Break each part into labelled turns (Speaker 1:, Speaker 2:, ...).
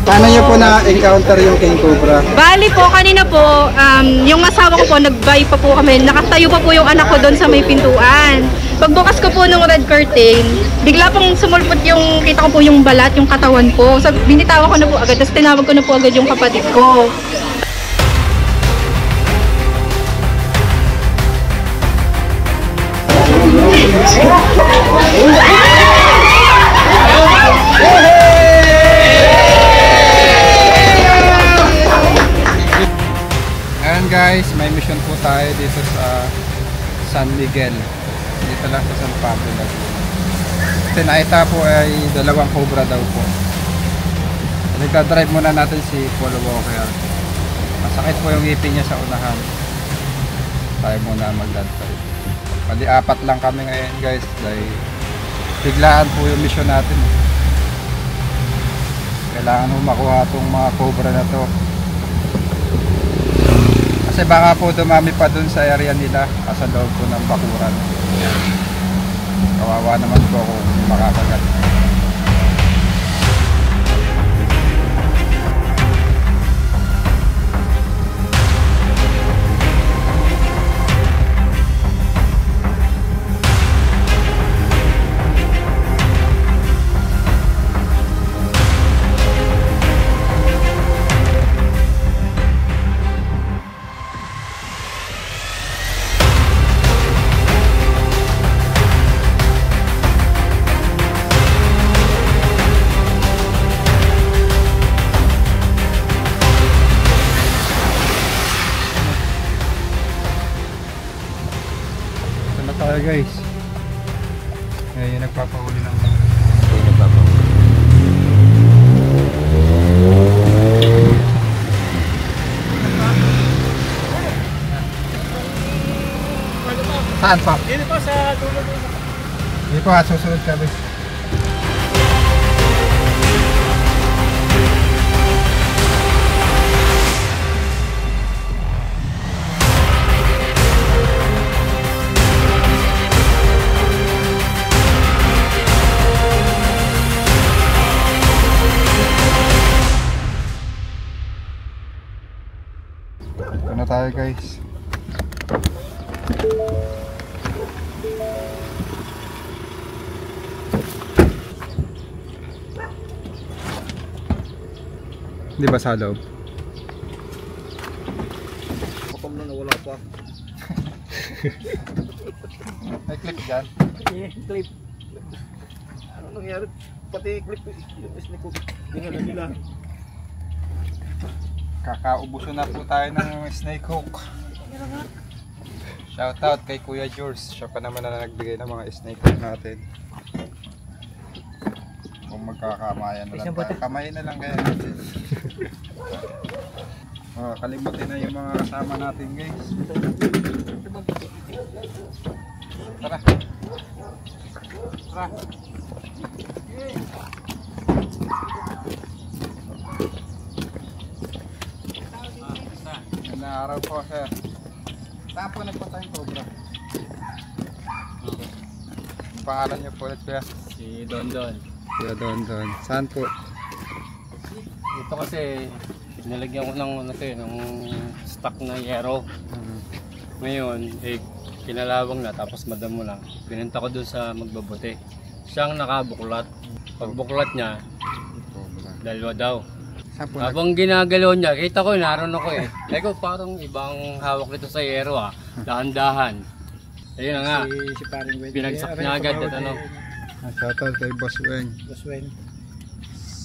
Speaker 1: Paano niyo po na-encounter yung King Cobra?
Speaker 2: Bali po, kanina po, yung asawa ko po, nag-buy pa po kami. Nakatayo pa po yung anak ko doon sa may pintuan. Pagbukas ko po ng red curtain, bigla pong sumulpot yung, kita ko po yung balat, yung katawan ko. So, binitawan ko na po agad, tapos tinawag ko na po agad yung kapatid ko.
Speaker 1: Ayan guys, may mission po tayo dito sa San Miguel. Dito lang sa San Pablo Laguna. Kasi nakita po ay dalawang cobra daw po. Nagka-drive muna natin si Paul Walker. Masakit po yung ngipin niya sa unahan. Tayo muna mag-drive. Pali apat lang kami ngayon guys dahil biglaan po yung mission natin. Kailangan mo makuha itong mga cobra na to. Kasi baka po dumami pa dun sa area nila sa loob po ng bakuran. Kawawa naman po kung makakagat. Tayo guys. Ngayon nagpapahuli ng saan pa?
Speaker 3: Dito po sa dulo.
Speaker 1: Dito po susunod kami. Ito na tayo guys. Di ba sa loob?
Speaker 3: Pakam na nawala pa.
Speaker 1: May clip dyan?
Speaker 3: Clip. Ano nangyari? Pati clip yung isne ko. Tingnan nila.
Speaker 1: Kakaubuso na po tayo ng snake hook. Shoutout kay Kuya George. Siya pa naman na nagbigay ng mga snake hook natin. Kung magkakamayan na lang tayo. Kamayin na lang kayo natin. Kalimutin na yung mga kasama natin guys. Tara. Tara. Magandang araw po sir. Saan po nagpunta yung cobra? Ang pangalan niyo po ulit kuya?
Speaker 3: Si Don Don.
Speaker 1: Kuya Don Don. Saan po?
Speaker 3: Ito kasi nilagyan ko ng ano to eh, ng stock na yero. Ngayon, kinalawang na tapos madamo lang. Pinunta ko doon sa magbabote. Siyang nakabuklat. Pagbuklat niya, dalawa daw. Habang ginagalaw niya, kita ko, naroon ako eh. Eko, parang ibang hawak nito sa yero ah. Dahan-dahan. Ayun na nga. Pinagsak niya agad at ano.
Speaker 1: Shoutout kay Boss Weng.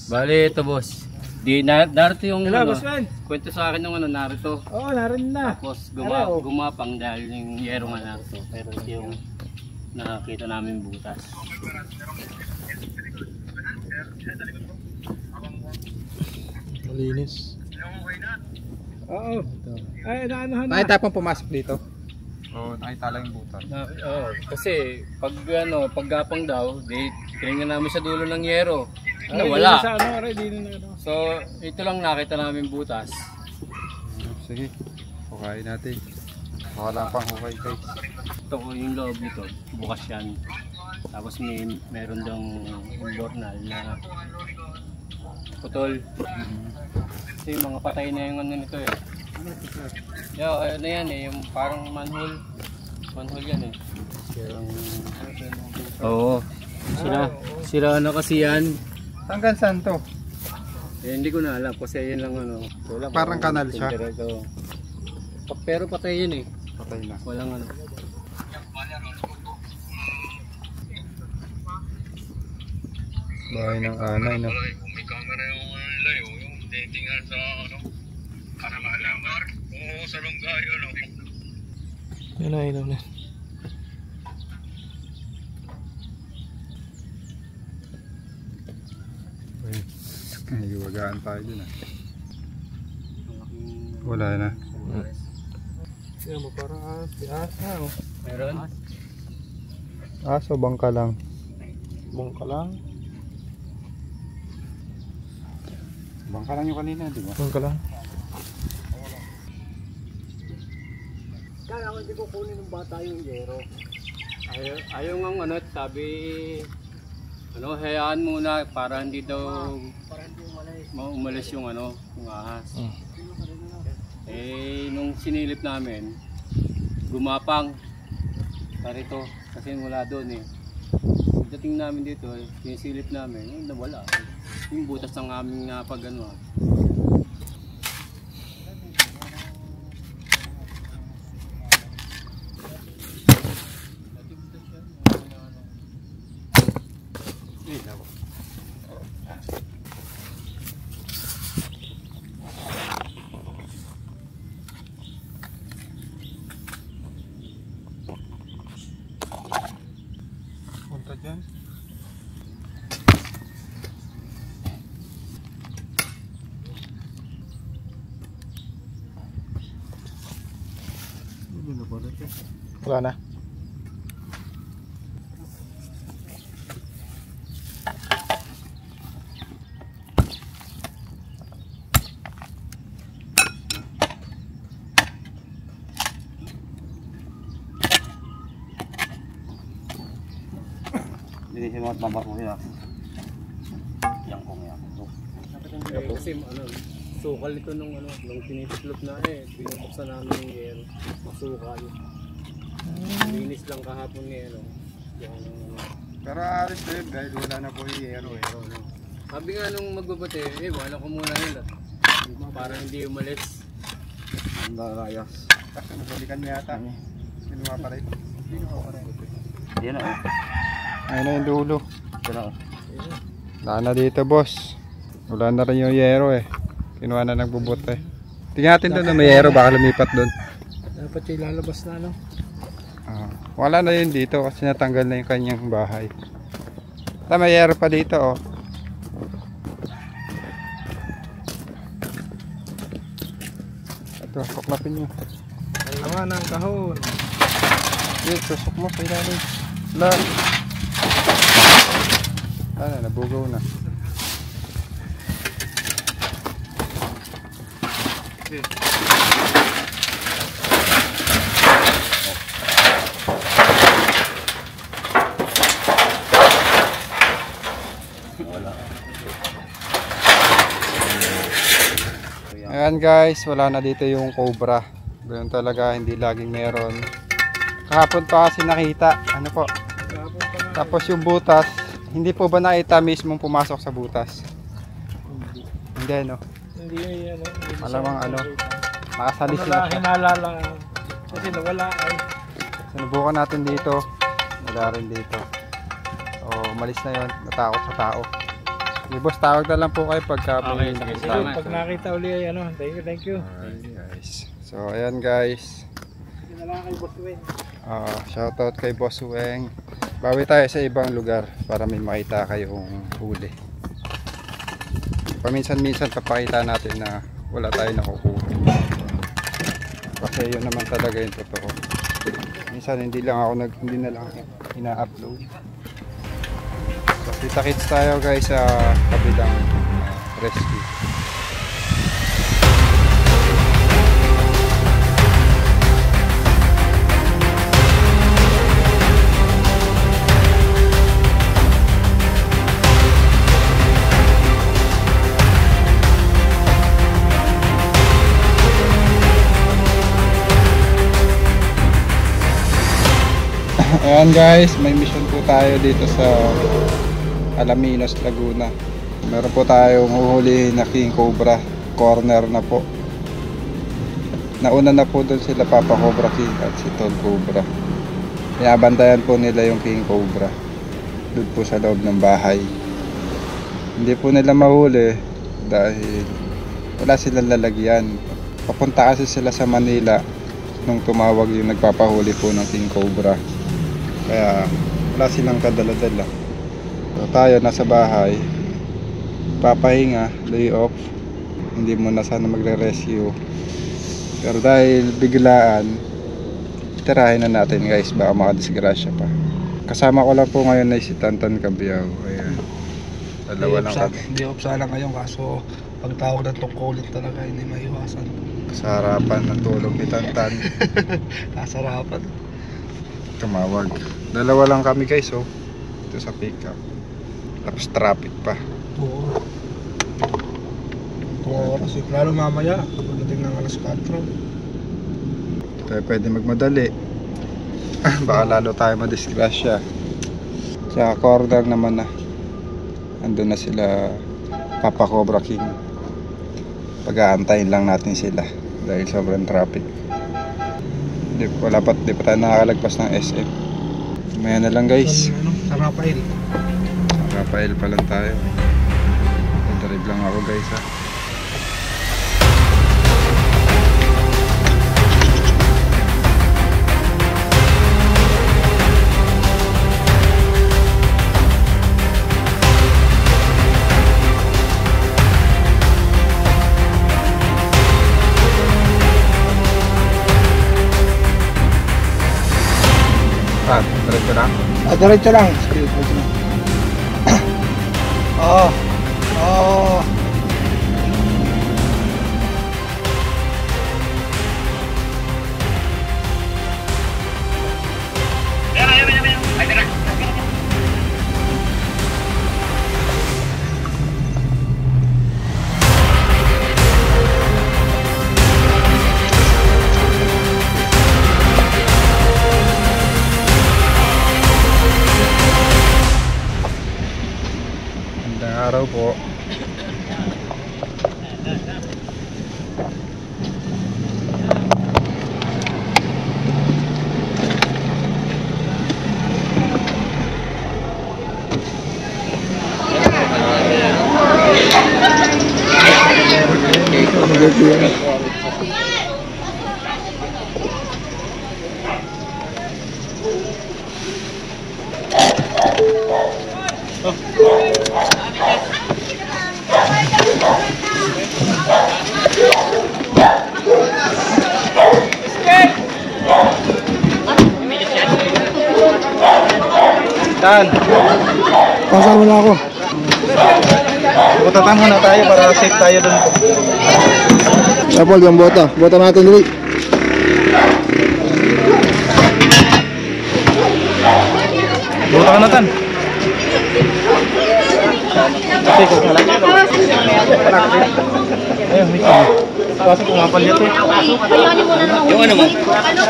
Speaker 3: Bali ito boss. Narito yung ano, kwento sa akin ng ano, narito.
Speaker 4: Oo, narin na.
Speaker 3: Tapos gumapang dahil yung yero nga narito. Pero ito yung nakakita namin butas.
Speaker 4: Malinis. Oo. Ay, naanohan na.
Speaker 1: Nakita pong pumasok dito? Oo, nakita lang yung butas.
Speaker 3: Kasi pag ano, paggapang daw, tinignan namin sa dulo ng yero. Wala. So, ito lang nakita namin butas.
Speaker 1: Sige, hukayin natin. Wala pang hukay guys.
Speaker 3: Ito ko yung loob nito, bukas yan. Tapos meron dong imbornal na putol. Kasi mga patay na yung ano nito eh. Ano yan eh, yung parang manhole. Manhole yan eh. Oo. Sira na kasi yan.
Speaker 1: Hanggang saan to?
Speaker 3: Eh, hindi ko na alam kasi yan lang ano. Wala,
Speaker 1: Parang kanal siya.
Speaker 3: Pero patay yun eh.
Speaker 1: Patay na.
Speaker 3: Walang ano.
Speaker 1: Bahay ng anay, no?
Speaker 5: Kung may camera yung layo, yung titingnan sa ano, para malaman. Oo, sa lunggayo, no?
Speaker 4: Yan na, ilaw na.
Speaker 1: Iwagaan tayo dun ah. Wala na.
Speaker 4: Yan mo, parang asa, oh.
Speaker 3: Meron?
Speaker 1: Aso, bangka lang.
Speaker 4: Bangka lang.
Speaker 1: Bangka lang yung kanina, di ba?
Speaker 4: Bangka lang.
Speaker 3: Kaya ako hindi ko kunin ng bata yung yero. Ayaw nga ano, sabi ano, hayaan muna para hindi daw umalis yung ano, yung ahas. Eh, nung sinilip namin, gumapang parito kasi wala doon eh. Pagdating namin dito, sinisilip namin, nawala. Yung butas ng aming napag ano.
Speaker 1: Punta dyan.
Speaker 4: Wala na.
Speaker 5: Hindi siya magbabak mo yan. Yang kong yan.
Speaker 3: Kasi ano, sukal ito nung ano, nung tinitiklop na eh, binubuksan namin yung yero, masukal. Linis lang kahapon ni ano. Yung,
Speaker 1: Pero alis na yun dahil wala na po yung yero eh.
Speaker 3: sabi nga nung magbabate, eh, wala ko muna yun. Para hindi umalis.
Speaker 5: Ang darayas.
Speaker 1: Kasi nabalikan niya yata. Kinuha pa rin.
Speaker 5: Yan na, oh.
Speaker 1: Ayun na yung dulo.
Speaker 5: Yan na, oh.
Speaker 1: Wala na dito, boss. Wala na rin yung yero eh. Kinuha na nagbubot eh. Tingnan natin doon na may yero, baka lumipat doon.
Speaker 4: Dapat yung lalabas na, no?
Speaker 1: Wala na yun dito kasi natanggal na yung kanyang bahay. May yero pa dito oh. Ito, suklapin nyo.
Speaker 4: Ang laman ng kahon.
Speaker 1: Yun, susok mo sa ilalim. Wala. Ano, nabugaw na. Ayan guys, wala na dito yung cobra. Ganun talaga, hindi laging meron. Kahapon pa kasi nakita. Ano po? Tapos yung butas, hindi po ba nakita mismong pumasok sa butas? Hindi no?
Speaker 4: Hindi yan,
Speaker 1: Malamang ano, nakasalis
Speaker 4: Ano
Speaker 1: sila.
Speaker 4: lang, hinala lang. Kasi nawala ay.
Speaker 1: Sinubukan natin dito. Wala rin dito. So, umalis na yon, natakot sa tao. Boss, tawag na lang po kayo pagka
Speaker 3: Okay, sige,
Speaker 1: nakita.
Speaker 3: salamat.
Speaker 4: Pag nakita uli ay ano, thank you.
Speaker 1: Alright guys. So ayan guys.
Speaker 4: Hinala kay Boss Weng.
Speaker 1: Shoutout kay Boss Weng. Bawi tayo sa ibang lugar para may makita kayong huli. Paminsan-minsan papakita natin na wala tayo nakukuha. Kasi yun naman talaga yung totoo. Minsan hindi na lang ina-upload. So kita-kits tayo guys sa kabilang rescue. Ayan guys, may mission po tayo dito sa Alaminos, Laguna. Meron po tayong huhulihin na King Cobra. Corner na po. Nauna na po doon sila Papa Cobra King at si Tol Cobra. Binabantayan po nila yung King Cobra doon po sa loob ng bahay. Hindi po nila mahuli dahil wala silang lalagyan. Papunta kasi sila sa Manila nung tumawag yung nagpapahuli po ng King Cobra. Kaya wala silang kadala-dala. So tayo nasa bahay, papahinga, lay off. Hindi muna sana magre-rescue. Pero dahil biglaan, tirahin na natin guys, baka makadisgrasya pa. Kasama ko lang po ngayon ay si Tantan Cabiao. Ayan. Dalawa lang kami.
Speaker 6: Hindi off sana ngayon kaso pagtawag ng tungkulit talaga hindi maiwasan.
Speaker 1: Sa harapan ng tulog ni Tantan.
Speaker 6: Nasa harapan.
Speaker 1: Tumawag. Dalawa lang kami guys, oh. Ito sa pickup. Tapos traffic pa.
Speaker 6: Oo. Itong oras eh. Lalo mamaya, pagdating ng alas 4.
Speaker 1: Tayo pwede magmadali. Baka lalo tayo madisgrasya. Sa corner naman na. Andun na sila Papa Cobra King. Pag-aantayin lang natin sila dahil sobrang traffic. Di pa tayo nakakalagpas ng SM. Maya na lang guys.
Speaker 6: Sa Rafael.
Speaker 1: Rafael pa lang tayo. Drive lang ako guys ha. Diretso lang.
Speaker 6: Diretso lang. Oo. Oo.
Speaker 1: Magandang araw po. Tan,
Speaker 6: Pasal mo na ako.
Speaker 1: butatan muna tayo para safe tayo doon.
Speaker 6: Apol, yung bota. Bota natin dili.
Speaker 1: Buta ka na Tan. Ayun, may kami. Pasok ko nga pala ito.
Speaker 3: Yung ano mo?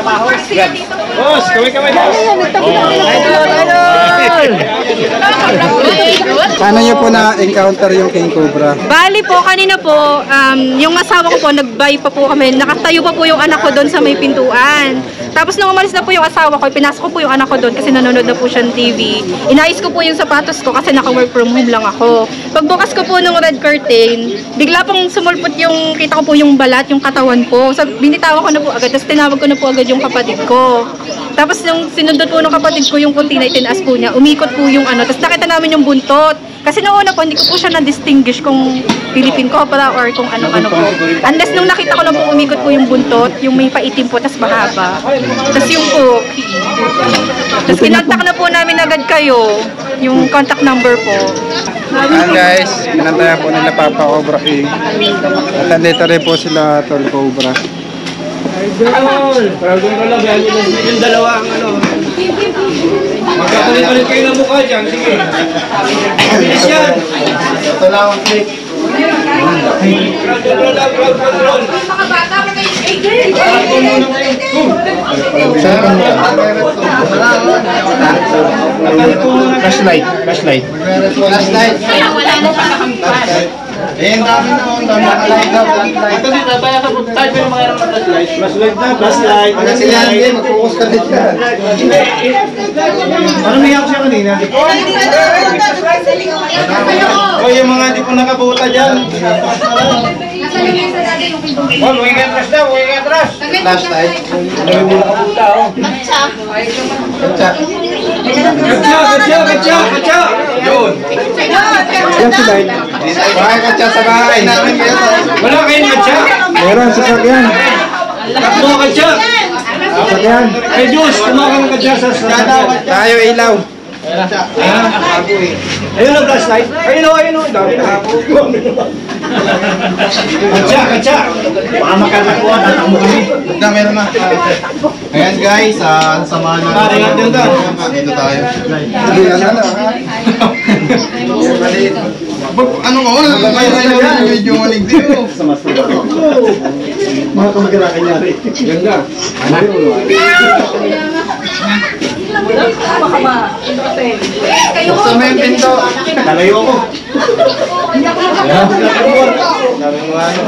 Speaker 1: Boss, kami. Paano niyo po na-encounter yung King Cobra?
Speaker 2: Bali po, kanina po, yung asawa ko po, nag-buy pa po kami. Nakatayo pa po yung anak ko doon sa may pintuan. Tapos nung umalis na po yung asawa ko, pinasok ko po yung anak ko doon kasi nanonood na po siya ng TV. Inayos ko po yung sapatos ko kasi naka-work from home lang ako. Pagbukas ko po ng red curtain, bigla pong sumulpot yung, kita ko po yung balat, yung katawan ko. So, binitawan ko na po agad, tapos tinawag ko na po agad yung kapatid ko. Tapos yung sinundot po ng kapatid ko yung kunti na itinaas po niya, umikot po yung ano, tapos nakita namin yung buntot. Kasi noong una po, hindi ko po siya na-distinguish kung Philippine Cobra or kung ano-ano po. Unless nung nakita ko lang po umikot po yung buntot, yung may paitim po, tapos mahaba. Tapos yung po, tapos kinontak na po namin agad kayo, yung contact number po.
Speaker 1: Ayan guys, pinantayan po nila Papa Cobra King. At nandito rin po sila Tol Cobra.
Speaker 3: Idol! Paragong ko lang, yung dalawa ang ano. Magkakalit-kalit kayo ng mukha dyan, sige. Mabilis yan!
Speaker 1: Ito lang ang click.
Speaker 3: Crowd control lang, crowd control.
Speaker 2: Mga bata,
Speaker 6: Flashlight. Flashlight.
Speaker 1: Eh, ang dami na, ang dami na light up, light.
Speaker 6: Flashlight na. Flashlight.
Speaker 1: Hanggang sila yan, mag-focus ka din yan.
Speaker 6: Ano may ako siya kanina? O yung mga di po nakabuta dyan.
Speaker 1: Flashlight.
Speaker 6: Katsa! Yun. Yan si Bay.
Speaker 1: Bakit katsa sa bahay namin kayo?
Speaker 6: Wala kayong katsa? Meron, sasakyan. Tatlo katsa. Sasakyan. Ay Diyos, kumakan ng katsa sa sasakyan.
Speaker 1: Tayo ilaw.
Speaker 6: Ayun ang flashlight. Ayun o. Dami na. Katsa. Baka makakakuha. Tatakbo kami.
Speaker 1: Na, meron na. Ayan guys, samahan na.
Speaker 6: Pare, nga din ka.
Speaker 1: Dito tayo. Ano ka? May video malig dito.
Speaker 6: Mga kamag-anakan niya rin. Ganda.
Speaker 1: Buksan mo yung pinto.
Speaker 6: Nalayo ako. Dami mga ano.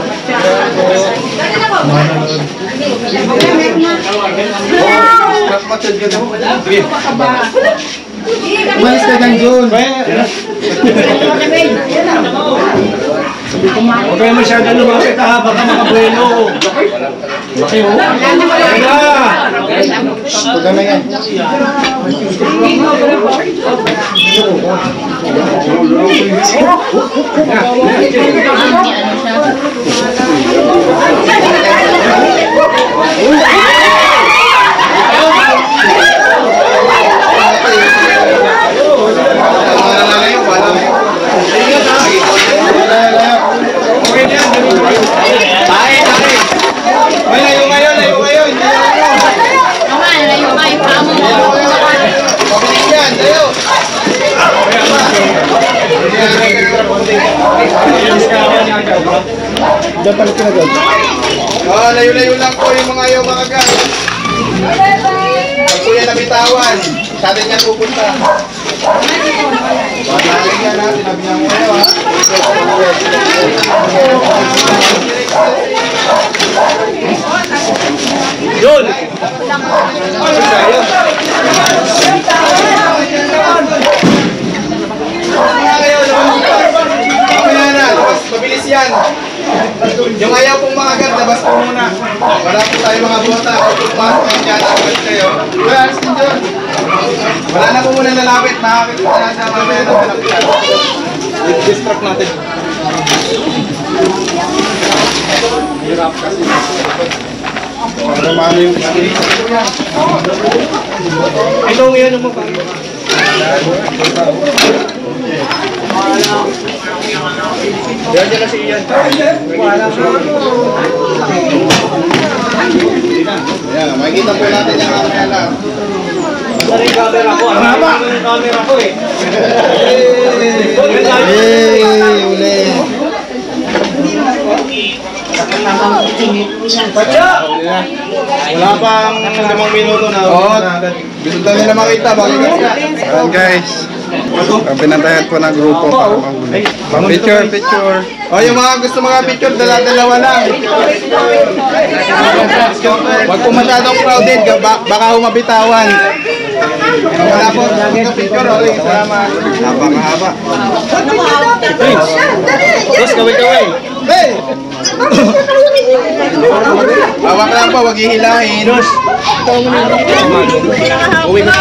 Speaker 1: Umalis ka dyan, Jun.
Speaker 6: Huwag kayo masyado lumapit ha, baka makabuelo. Laki ho. Kaya!
Speaker 1: Huwag na yan.
Speaker 6: Diyan pala tinagod.
Speaker 1: Layo-layo lang po yung mga ayaw makagat. Pag po yan nabitawan, sa atin yan pupunta. Pag-aling yan ha, sinabi niya mo kayo ha.
Speaker 6: Yun!
Speaker 1: Mamaya na, mabilis yan. Yung ayaw pong makagat, labas po muna. Wala po tayo mga bota. Pagpapasok ang dyan, agad kayo. Well, alis din dyan. Wala na po muna lalapit. Makakit po na sa mamaya na palapitan.
Speaker 6: Distract natin.
Speaker 1: Hirap kasi. Para maano yung
Speaker 6: Ito ang iyan mo pa. Diyan dyan na si Ian.
Speaker 1: Ayan, makikita po natin yung mamaya lang.
Speaker 6: Saan yung camera ko? Ang haba yung camera ko eh.
Speaker 1: Hey, uli.
Speaker 6: Patya! Wala pang 5 minuto na.
Speaker 1: Oo, gusto daw nila makita. Bakit kasi? Ayan guys. Pinantayan po ng grupo para manghuli. Picture, picture. O yung mga gusto mga picture, dala-dalawa lang. Huwag po masyadong crowded, baka humabitawan. Wala po, picture. Okay, salamat. Napakahaba.
Speaker 6: Boss, kaway-kaway.
Speaker 1: Hey! Bawak lang po, huwag hihilahin.
Speaker 6: Uwi ko.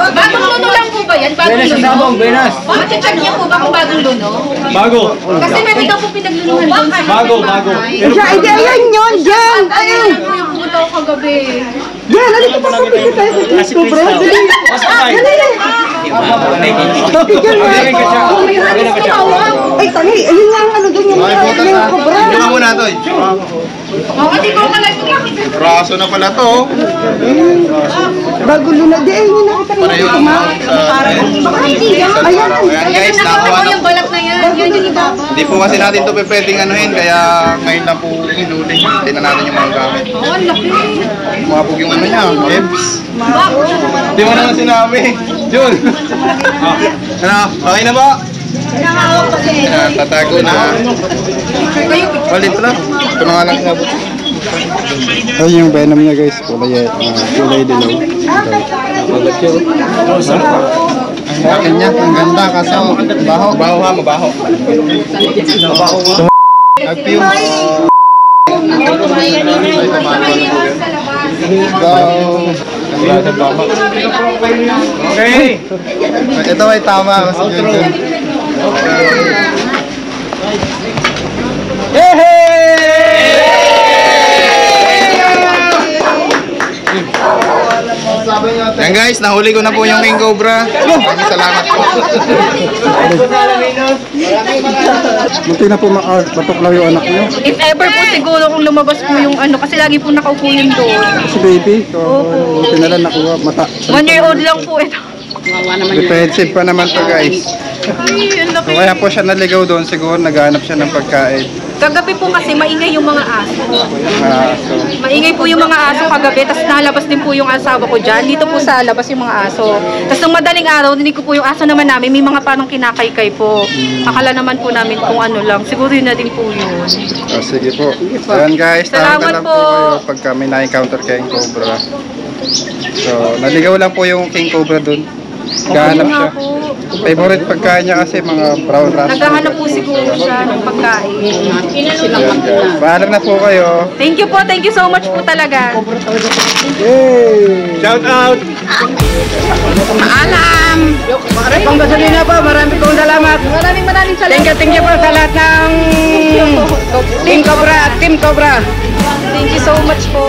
Speaker 2: Bagong luno lang po ba yan? Bagong luno? Mache-check niyo po ba kung bagong luno?
Speaker 6: Bago.
Speaker 2: Kasi meron daw po pinaglunuhan doon sa
Speaker 6: Bago.
Speaker 7: Ayan yun, Jen!
Speaker 2: Ayun po yung pumunta ko kagabi.
Speaker 7: Jen, halika pa sa pili tayo sa disco, bro. Dali. Ay, tangi, ayun nga ang ano doon yung cobra.
Speaker 1: Ito muna to.
Speaker 2: Oo, di ko kalay ko nakita.
Speaker 1: Raso na pala to.
Speaker 7: Bago luna, di ayun yung nakita rin
Speaker 1: Pareho
Speaker 7: natin
Speaker 1: ang
Speaker 7: ma.
Speaker 1: mga sa...
Speaker 7: Baka hindi yan. Ayan.
Speaker 1: Ayan guys, nakuha na.
Speaker 2: Yung balat na yan.
Speaker 7: Bago
Speaker 1: Hindi po kasi natin ito pwedeng anuhin, kaya ngayon lang po hinuli. Tingnan natin yung mga gamit.
Speaker 2: Oh, ang laki.
Speaker 1: Mabog yung ano niya, Ebs. Hindi mo naman sinabi. Jun! Ano, okay na ba? Tatago na. Walit lang. Ito na nga lang inabot. Ay, yung venom niya guys, kulay dilaw. Ang laki niya, ang ganda kasi mabaho. Mabaho ha, mabaho. Nag-fuse. Okay. Ito ay tama kasi yun. Yan guys, nahuli ko na po yung king cobra. Maraming salamat po. Munti na po matuklaw yung anak niyo.
Speaker 2: If ever po siguro kung lumabas po yung ano, kasi lagi po nakaupo yun doon.
Speaker 1: Si baby, so buti na lang nakuha mata.
Speaker 2: 1-year-old lang po ito.
Speaker 1: Defensive pa naman to guys.
Speaker 2: Ay, ang
Speaker 1: So
Speaker 2: laki.
Speaker 1: kaya po siya naligaw doon, siguro naghahanap siya ng pagkain.
Speaker 2: Kagabi po kasi maingay yung mga aso.
Speaker 1: So,
Speaker 2: Maingay po yung mga aso kagabi, tapos nalabas din po yung asawa ko dyan. Dito po sa labas yung mga aso. Tapos nung madaling araw, dinig ko po yung aso naman namin, may mga parang kinakaykay po. Akala naman po namin kung ano lang. Siguro yun na din po yun.
Speaker 1: sige po. Ayan guys, tawag
Speaker 2: Salamat
Speaker 1: na lang
Speaker 2: po.
Speaker 1: po kayo pagka may na-encounter kayong cobra. So, naligaw lang po yung king cobra doon. Naghahanap
Speaker 2: Yun nga
Speaker 1: siya.
Speaker 2: po.
Speaker 1: Favorite pagkain niya kasi mga brown rats.
Speaker 2: Naghahanap po siguro siya ng pagkain.
Speaker 1: Ayan guys. Paalam na po kayo.
Speaker 2: Thank you po, thank you so much po talaga.
Speaker 6: Shout out!
Speaker 7: Alam! Pang gasolina po, marami pong salamat.
Speaker 2: Maraming salamat.
Speaker 7: Thank you po sa lahat ng Team Cobra at Team Cobra.
Speaker 2: Thank you so much po.